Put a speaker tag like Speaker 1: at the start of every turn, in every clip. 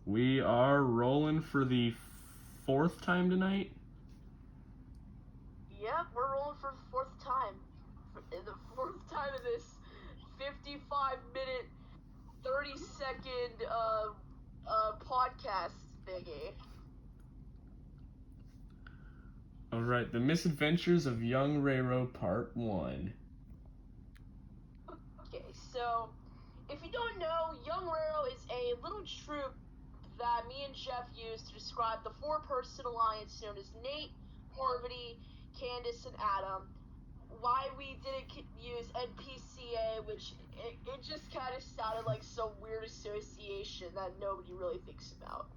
Speaker 1: We are rolling for the fourth time tonight.
Speaker 2: Yep, we're rolling for the fourth time. The fourth time of this 55-minute, 30-second podcast thingy.
Speaker 1: Alright, The Misadventures of Young Raro Part 1.
Speaker 2: Okay, so if you don't know, Young Raro is a little troupe that me and Jeff used to describe the four-person alliance known as Nate, Parvati, Candace, and Adam. Why we didn't use NPCA, which it just kind of sounded like some weird association that nobody really thinks about.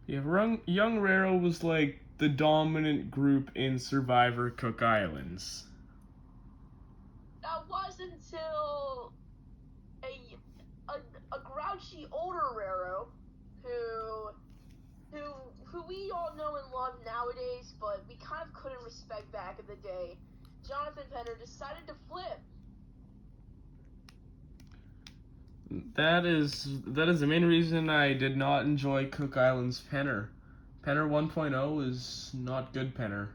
Speaker 1: Yeah, Young Raro was like the dominant group in Survivor Cook Islands.
Speaker 2: That was until a grouchy older Raro who we all know and love nowadays, but we kind of couldn't respect back in the day. Jonathan Penner decided to flip.
Speaker 1: That is the main reason I did not enjoy Cook Island's Penner. Penner 1.0 is not good Penner.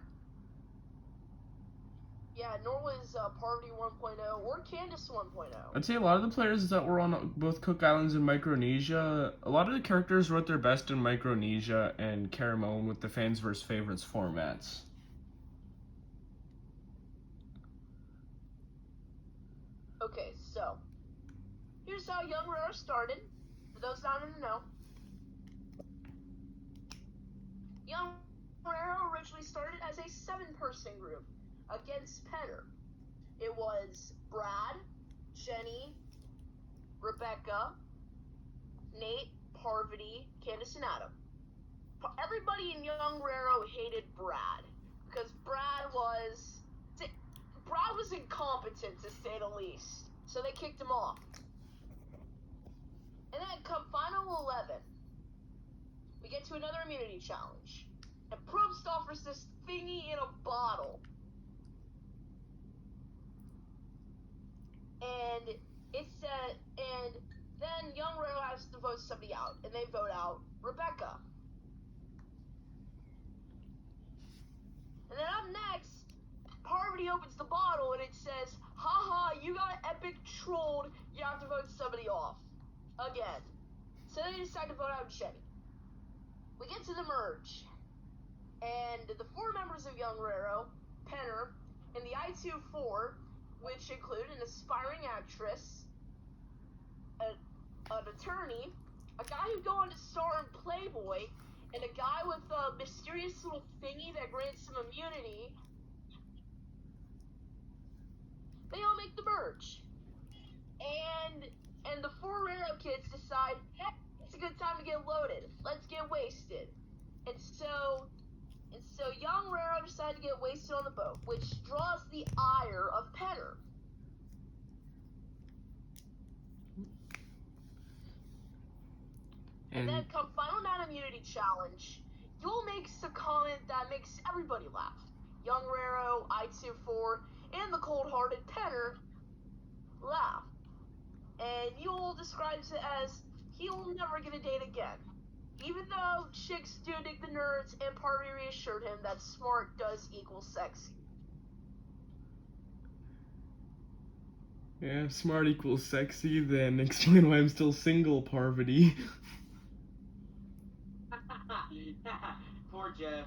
Speaker 2: Yeah, nor was Parvati 1.0 or Candace 1.0.
Speaker 1: I'd say a lot of the players that were on both Cook Islands and Micronesia, a lot of the characters were at their best in Micronesia and Caramone with the fans vs favorites formats.
Speaker 2: Okay, so here's how Young Raro started. For those not in the know, Young Raro originally started as a 7-person group against Penner. It was Brad, Jenny, Rebecca, Nate, Parvati, Candace, and Adam. Everybody in Young Raro hated Brad because Brad was incompetent, to say the least. So they kicked him off. And then come final 11, we get to another immunity challenge. And Probst offers this thingy in a bottle. And it said, and then Young Raro has to vote somebody out, and they vote out Rebecca. And then up next, Parvati opens the bottle and it says, haha, you got epic trolled, you have to vote somebody off. Again. So they decide to vote out Jenny. We get to the merge. And the 4 members of Young Raro, Penner, and the I-2-4, which include an aspiring actress, an attorney, a guy who'd go on to star in Playboy, and a guy with a mysterious little thingy that grants him immunity. They all make the merge. And the 4 Raro kids decide, hey, it's a good time to get loaded. Let's get wasted. And so Young Raro decided to get wasted on the boat, which draws the ire of Penner. And then come Final 9 Immunity Challenge, you'll make a comment that makes everybody laugh. Young Raro, I-2-4, and the cold-hearted Penner laugh. And you'll describe it as, he'll never get a date again. Even though chicks do dig the nerds, and Parvati reassured him that smart does equal sexy.
Speaker 1: Yeah, if smart equals sexy, then explain why I'm still single, Parvati.
Speaker 3: Poor Jeff.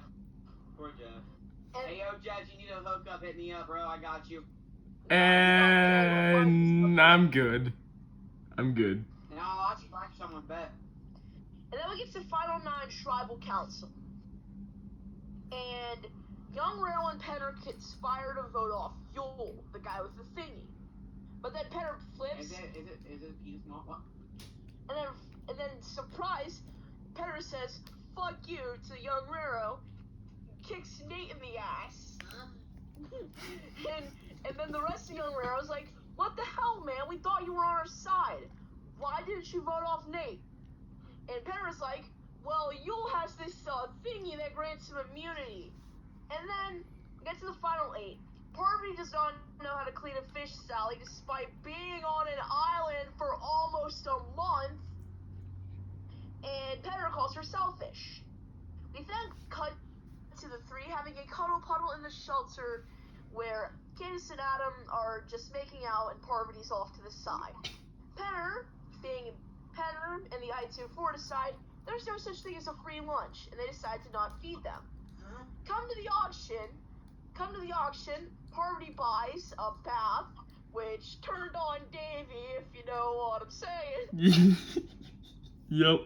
Speaker 3: Hey, yo, Jeff, you need a hookup, hit me up, bro. I got you.
Speaker 1: And I'm good.
Speaker 3: And I'll actually find someone bet.
Speaker 2: And then we get to Final 9 Tribal Council. And Young Raro and Penner conspire to vote off Yule, the guy with the thingy. But then Penner flips.
Speaker 3: Is it penis not what?
Speaker 2: And then surprise, Penner says, fuck you to Young Raro, kicks Nate in the ass. and then the rest of Young Raro's like, what the hell, man? We thought you were on our side. Why didn't you vote off Nate? And Penner's like, well, Yule has this thingy that grants him immunity. And then we get to the final 8. Parvati does not know how to clean a fish salad despite being on an island for almost a shelter where Candace and Adam are just making out and Parvati's off to the side. Penner and the I-2-4 decide there's no such thing as a free lunch, and they decide to not feed them. Come to the auction, Parvati buys a bath, which turned on Davy, if you know what I'm saying.
Speaker 1: Yep.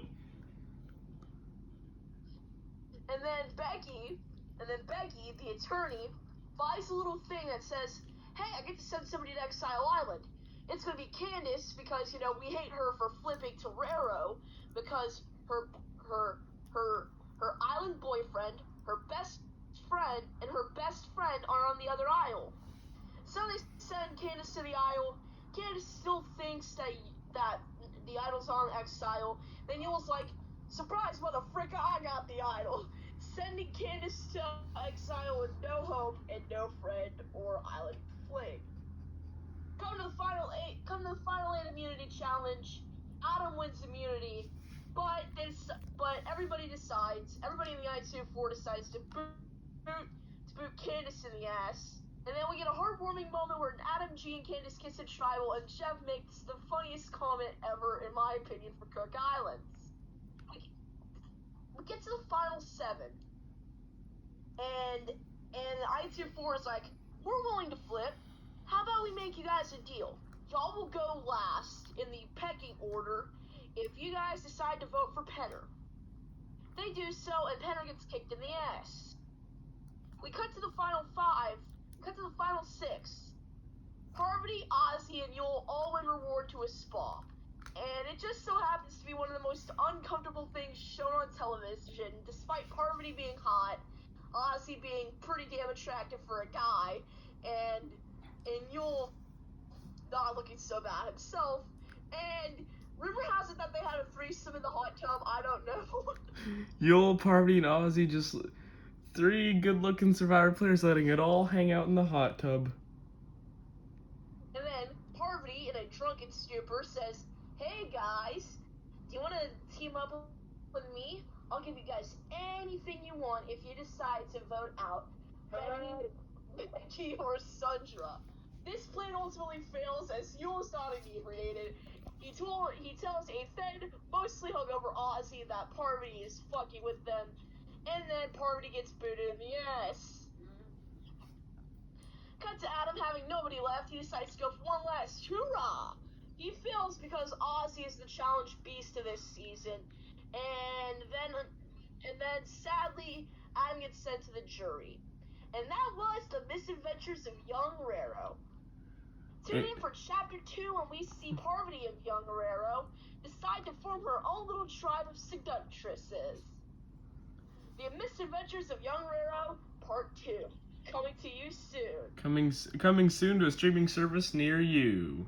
Speaker 2: And then Becky, the attorney, buys a little thing that says, hey, I get to send somebody to Exile Island. It's gonna be Candace because, we hate her for flipping to Raro because her island boyfriend, her best friend, and her best friend are on the other isle. So they send Candace to the isle. Candace still thinks that the idol's on exile. Then Yule's like, surprise, motherfricker, I got the idol. Sending Candace to exile with no hope and no friend or island fling. Come to the final eight immunity challenge. Adam wins immunity, but everybody in the I-2-4 decides to boot Candace in the ass. And then we get a heartwarming moment where Adam, G, and Candace kiss in tribal, and Jeff makes the funniest comment ever, in my opinion, for Cook Islands. We get to the final 7, and I-2-4 is like, we're willing to flip. How about we make you guys a deal? Y'all will go last in the pecking order if you guys decide to vote for Penner. They do so, and Penner gets kicked in the ass. We cut to the final 5. Cut to the final 6. Parvati, Ozzy, and Yule all win reward to a spa. And it just so happens to be one of the most uncomfortable things shown on television, despite Parvati being hot, Ozzy being pretty damn attractive for a guy, and Yule not looking so bad himself. And rumor has it that they had a threesome in the hot tub. I don't know.
Speaker 1: Yule, Parvati, and Ozzy, just 3 good-looking Survivor players letting it all hang out in the hot tub.
Speaker 2: And then Parvati, in a drunken stupor, says, hey guys, do you want to team up with me? I'll give you guys anything you want if you decide to vote out Becky or Sundra. This plan ultimately fails as Yule's not inebriated. He tells a then mostly hungover Ozzy that Parvati is fucking with them, and then Parvati gets booted in the ass. Cut to Adam having nobody left. He decides to go for one last hurrah. He fails because Ozzy is the challenge beast of this season, and then sadly Adam gets sent to the jury. And that was the Misadventures of Young Raro. Tune in for Chapter 2 when we see Parvati of Young Raro decide to form her own little tribe of seductresses. The Misadventures of Young Raro, Part 2. Coming to you soon.
Speaker 1: Coming soon to a streaming service near you.